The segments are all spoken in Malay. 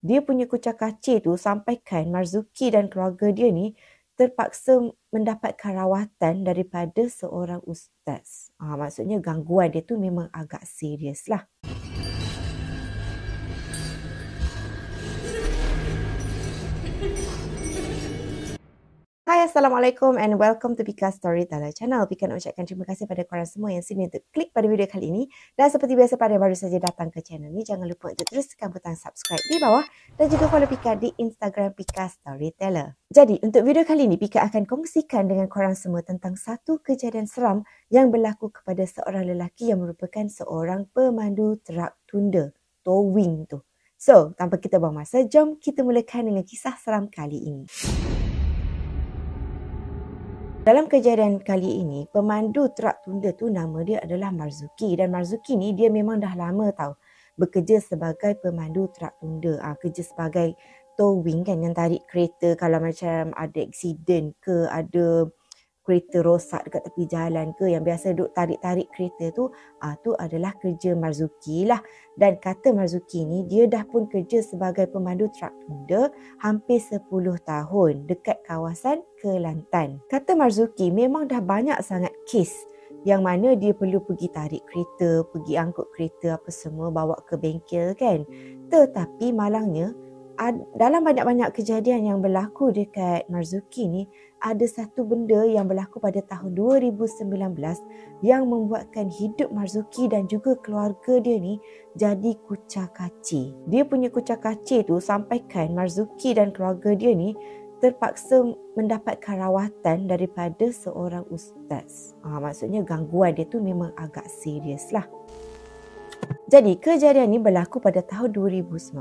Dia punya kucak-kacir tu sampaikan Marzuki dan keluarga dia ni terpaksa mendapatkan rawatan daripada seorang ustaz. Maksudnya gangguan dia tu memang agak serius lah. Hai, Assalamualaikum and welcome to Pika Storyteller Channel. Pika nak ucapkan terima kasih pada korang semua yang sini untuk klik pada video kali ini. Dan seperti biasa pada yang baru saja datang ke channel ni, jangan lupa untuk terus tekan butang subscribe di bawah dan juga follow Pika di Instagram Pika Storyteller. Jadi, untuk video kali ini, Pika akan kongsikan dengan korang semua tentang satu kejadian seram yang berlaku kepada seorang lelaki yang merupakan seorang pemandu trak tunda, towing tu. So, tanpa kita buang masa, jom kita mulakan dengan kisah seram kali ini. Dalam kejadian kali ini, pemandu trak tunda tu nama dia adalah Marzuki. Dan Marzuki ni dia memang dah lama tau bekerja sebagai pemandu trak tunda. Kerja sebagai towing kan, yang tarik kereta kalau macam ada aksiden ke, ada kereta rosak dekat tepi jalan ke, yang biasa duk tarik-tarik kereta tu, tu adalah kerja Marzuki lah. Dan kata Marzuki ni, dia dah pun kerja sebagai pemandu trak tunda hampir 10 tahun dekat kawasan Kelantan. Kata Marzuki, memang dah banyak sangat kes yang mana dia perlu pergi tarik kereta, pergi angkut kereta apa semua, bawa ke bengkel kan. Tetapi malangnya, dalam banyak-banyak kejadian yang berlaku dekat Marzuki ni, ada satu benda yang berlaku pada tahun 2019 yang membuatkan hidup Marzuki dan juga keluarga dia ni jadi kucak-kacir. Dia punya kucak-kacir tu sampaikan Marzuki dan keluarga dia ni terpaksa mendapatkan rawatan daripada seorang ustaz. Maksudnya gangguan dia tu memang agak serius lah. Jadi, kejadian ini berlaku pada tahun 2019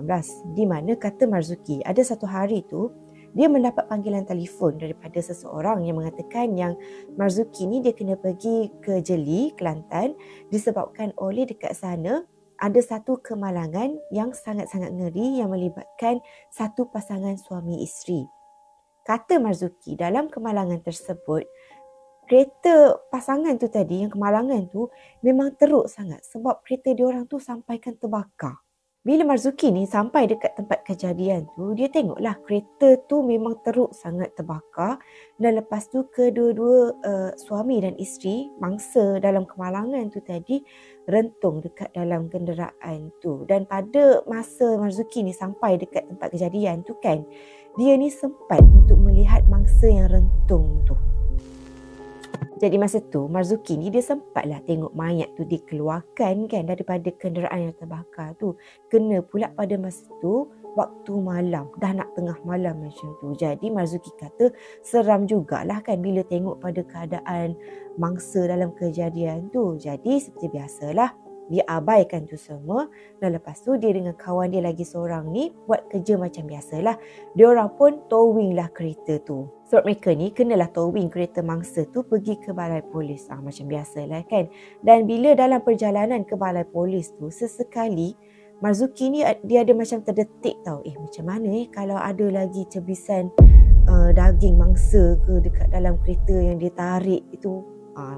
di mana kata Marzuki, ada satu hari tu dia mendapat panggilan telefon daripada seseorang yang mengatakan yang Marzuki ni dia kena pergi ke Jeli, Kelantan, disebabkan oleh dekat sana ada satu kemalangan yang sangat-sangat ngeri yang melibatkan satu pasangan suami isteri. Kata Marzuki, dalam kemalangan tersebut, kereta pasangan tu tadi, yang kemalangan tu memang teruk sangat sebab kereta diorang tu sampaikan terbakar. Bila Marzuki ni sampai dekat tempat kejadian tu, dia tengoklah kereta tu memang teruk sangat terbakar. Dan lepas tu kedua-dua suami dan isteri, mangsa dalam kemalangan tu tadi, rentung dekat dalam kenderaan tu. Dan pada masa Marzuki ni sampai dekat tempat kejadian tu kan, dia ni sempat untuk melihat mangsa yang rentung tu. Jadi masa tu Marzuki ni dia sempatlah tengok mayat tu dikeluarkan kan daripada kenderaan yang terbakar tu. Kena pula pada masa tu waktu malam, dah nak tengah malam macam tu. Jadi Marzuki kata seram jugalah kan bila tengok pada keadaan mangsa dalam kejadian tu. Jadi seperti biasalah, dia abaikan tu semua dan lepas tu dia dengan kawan dia lagi seorang ni buat kerja macam biasalah. Dia orang pun towing lah kereta tu. So mereka ni kenalah towing kereta mangsa tu pergi ke balai polis. Macam biasalah kan. Dan bila dalam perjalanan ke balai polis tu, sesekali Marzuki ni dia ada macam terdetik tau. Macam mana kalau ada lagi cebisan daging mangsa ke dekat dalam kereta yang dia tarik itu.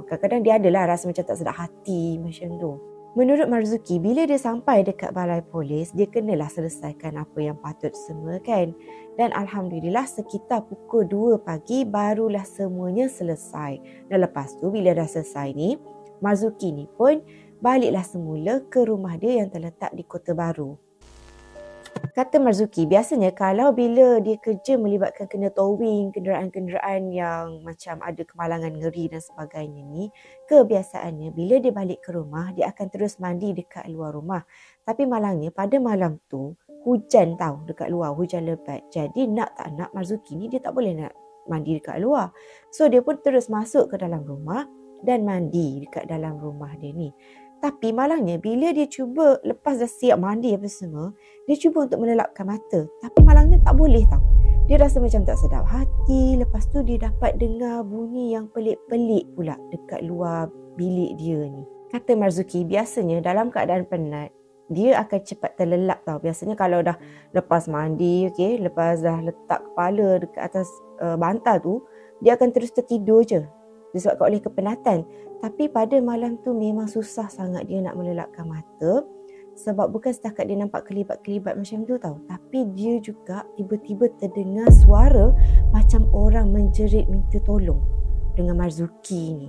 Kadang-kadang dia adalah rasa macam tak sedap hati macam tu. Menurut Marzuki, bila dia sampai dekat balai polis, dia kenalah selesaikan apa yang patut semua kan. Dan Alhamdulillah sekitar pukul 2 pagi barulah semuanya selesai. Dan lepas tu bila dah selesai ni, Marzuki ni pun baliklah semula ke rumah dia yang terletak di Kota Baru. Kata Marzuki, biasanya kalau bila dia kerja melibatkan kena towing kenderaan-kenderaan yang macam ada kemalangan ngeri dan sebagainya ni, kebiasaannya bila dia balik ke rumah, dia akan terus mandi dekat luar rumah. Tapi malangnya pada malam tu, hujan tau dekat luar, hujan lebat. Jadi nak tak nak Marzuki ni dia tak boleh nak mandi dekat luar. So dia pun terus masuk ke dalam rumah dan mandi dekat dalam rumah dia ni. Tapi malangnya bila dia cuba lepas dah siap mandi apa semua, dia cuba untuk melelapkan mata. Tapi malangnya tak boleh tau. Dia rasa macam tak sedap hati. Lepas tu dia dapat dengar bunyi yang pelik-pelik pula dekat luar bilik dia ni. Kata Marzuki, biasanya dalam keadaan penat, dia akan cepat terlelap tau. Biasanya kalau dah lepas mandi, lepas dah letak kepala dekat atas bantal tu, dia akan terus tertidur je disebabkan oleh kepenatan. Tapi pada malam tu memang susah sangat dia nak melelapkan mata. Sebab bukan setakat dia nampak kelibat-kelibat macam tu tau, tapi dia juga tiba-tiba terdengar suara macam orang menjerit minta tolong dengan Marzuki ni.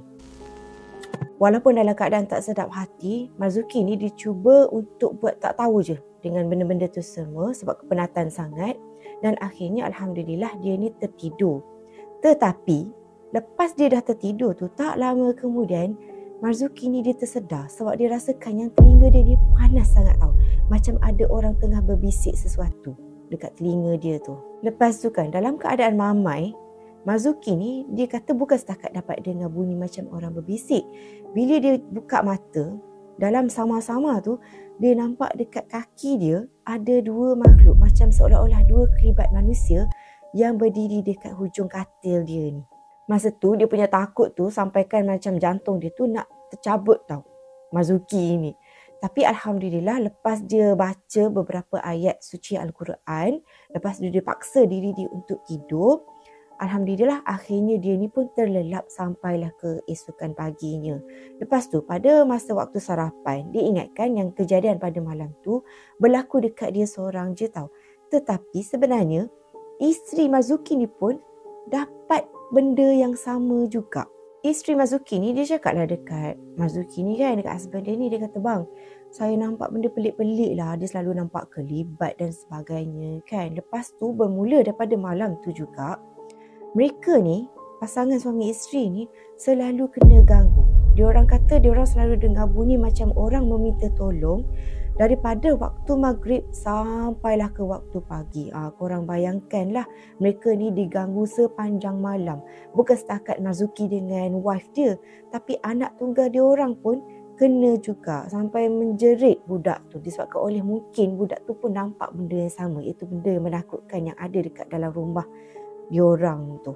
Walaupun dalam keadaan tak sedap hati, Marzuki ni dia cuba untuk buat tak tahu je dengan benda-benda tu semua sebab kepenatan sangat, dan akhirnya Alhamdulillah dia ni tertidur. Tetapi lepas dia dah tertidur tu, tak lama kemudian Marzuki ni dia tersedar sebab dia rasakan yang telinga dia ni panas sangat tau. Macam ada orang tengah berbisik sesuatu dekat telinga dia tu. Lepas tu kan, dalam keadaan mamai, Marzuki ni dia kata bukan setakat dapat dengar bunyi macam orang berbisik. Bila dia buka mata, dalam sama-sama tu, dia nampak dekat kaki dia ada dua makhluk macam seolah-olah dua kelibat manusia yang berdiri dekat hujung katil dia ni. Masa tu dia punya takut tu sampaikan macam jantung dia tu nak tercabut tau, Marzuki ni. Tapi Alhamdulillah lepas dia baca beberapa ayat suci Al-Quran, lepas dia paksa diri dia untuk tidur, Alhamdulillah akhirnya dia ni pun terlelap sampailah ke esokan paginya. Lepas tu pada masa waktu sarapan, dia ingatkan yang kejadian pada malam tu berlaku dekat dia seorang je tau. Tetapi sebenarnya isteri Marzuki ni pun dapat benda yang sama juga. Isteri Marzuki ni dia cakaplah dekat Marzuki ni kan, dekat husband dia ni, dia kata, bang, saya nampak benda pelik-pelik lah. Dia selalu nampak kelibat dan sebagainya kan. Lepas tu bermula daripada malam tu juga, mereka ni, pasangan suami isteri ni selalu kena ganggu. Diorang kata diorang selalu dengar bunyi macam orang meminta tolong daripada waktu maghrib sampailah ke waktu pagi. Korang bayangkanlah, mereka ni diganggu sepanjang malam. Bukan setakat Marzuki dengan wife dia, tapi anak tunggal dia orang pun kena juga sampai menjerit budak tu. Disebabkan oleh mungkin budak tu pun nampak benda yang sama, iaitu benda yang menakutkan yang ada dekat dalam rumah diorang tu.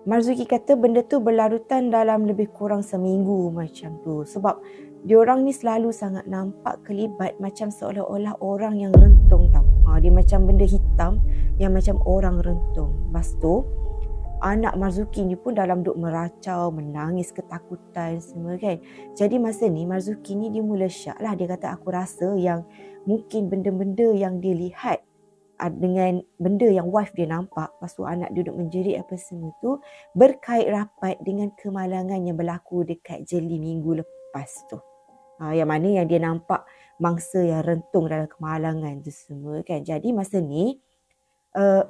Marzuki kata benda tu berlarutan dalam lebih kurang seminggu macam tu. Sebab diorang ni selalu sangat nampak kelibat macam seolah-olah orang yang rentung tau. Dia macam benda hitam yang macam orang rentung. Lepas tu, anak Marzuki ni pun dalam duk meracau, menangis ketakutan semua kan. Jadi masa ni Marzuki ni dia mula syak lah. Dia kata aku rasa yang mungkin benda-benda yang dia lihat dengan benda yang wife dia nampak, lepas tu anak dia duduk menjerit apa semua tu, berkait rapat dengan kemalangan yang berlaku dekat jeli minggu lepas tu. Yang mana yang dia nampak mangsa yang rentung dalam kemalangan tu semua kan. Jadi masa ni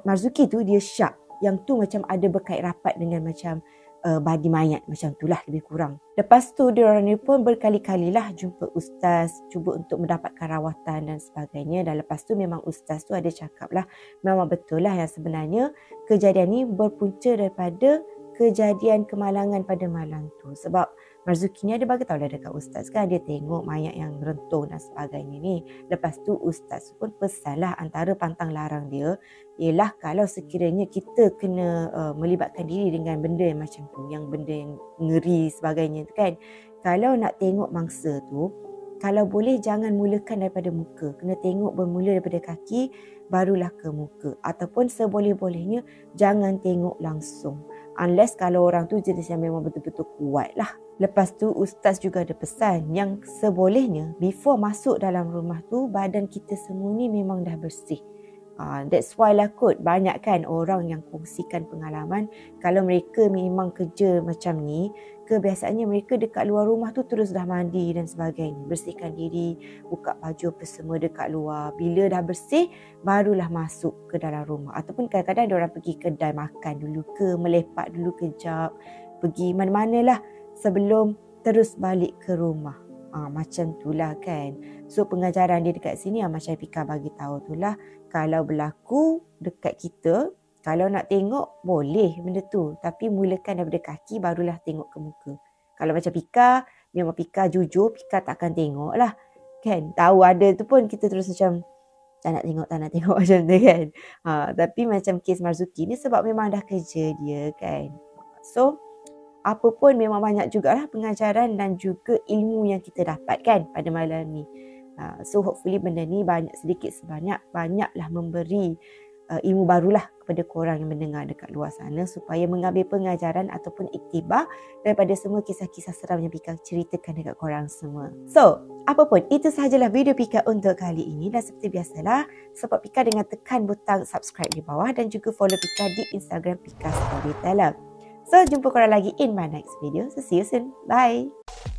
Marzuki tu dia syak yang tu macam ada berkait rapat dengan macam badi mayat macam tu lah lebih kurang. Lepas tu diorang ni pun berkali-kali lah jumpa ustaz, cuba untuk mendapatkan rawatan dan sebagainya. Dan lepas tu memang ustaz tu ada cakap lah, memang betul lah yang sebenarnya kejadian ni berpunca daripada kejadian kemalangan pada malam tu. Sebab Marzuki ni ada bagi tahu lah dekat ustaz kan, dia tengok mayat yang rentung dan sebagainya ni. Lepas tu ustaz pun pesan lah, antara pantang larang dia ialah kalau sekiranya kita kena melibatkan diri dengan benda yang macam tu, yang benda yang ngeri sebagainya tu kan, kalau nak tengok mangsa tu, kalau boleh jangan mulakan daripada muka, kena tengok bermula daripada kaki barulah ke muka, ataupun seboleh-bolehnya jangan tengok langsung, unless kalau orang tu jenis yang memang betul-betul kuat lah. Lepas tu ustaz juga ada pesan yang sebolehnya before masuk dalam rumah tu badan kita semua ni memang dah bersih. That's why lah kot banyak kan orang yang kongsikan pengalaman kalau mereka memang kerja macam ni, kebiasaannya mereka dekat luar rumah tu terus dah mandi dan sebagainya, bersihkan diri, buka baju apa semua dekat luar. Bila dah bersih barulah masuk ke dalam rumah, ataupun kadang-kadang diorang pergi kedai makan dulu ke, melepak dulu kejap, pergi mana-mana lah sebelum terus balik ke rumah. Macam tu lah kan. So pengajaran dia dekat sini Ahmad Syafiqah bagi tahu tu lah, kalau berlaku dekat kita, kalau nak tengok boleh benda tu, tapi mulakan daripada kaki barulah tengok ke muka. Kalau macam Pika, memang Pika jujur, Pika takkan tengok lah kan. Tahu ada tu pun kita terus macam tak nak tengok macam tu kan. Tapi macam kes Marzuki ni sebab memang dah kerja dia kan. So apa pun memang banyak jugalah pengajaran dan juga ilmu yang kita dapatkan pada malam ni. So hopefully benda ni banyak sedikit sebanyak banyaklah memberi ilmu barulah kepada korang yang mendengar dekat luar sana, supaya mengambil pengajaran ataupun iktibar daripada semua kisah-kisah seram yang Pika ceritakan dekat korang semua. So, apapun, itu sahajalah video Pika untuk kali ini, dan seperti biasalah, support Pika dengan tekan butang subscribe di bawah dan juga follow Pika di Instagram Pika Storyteller. So, jumpa korang lagi in my next video. So, see you soon. Bye!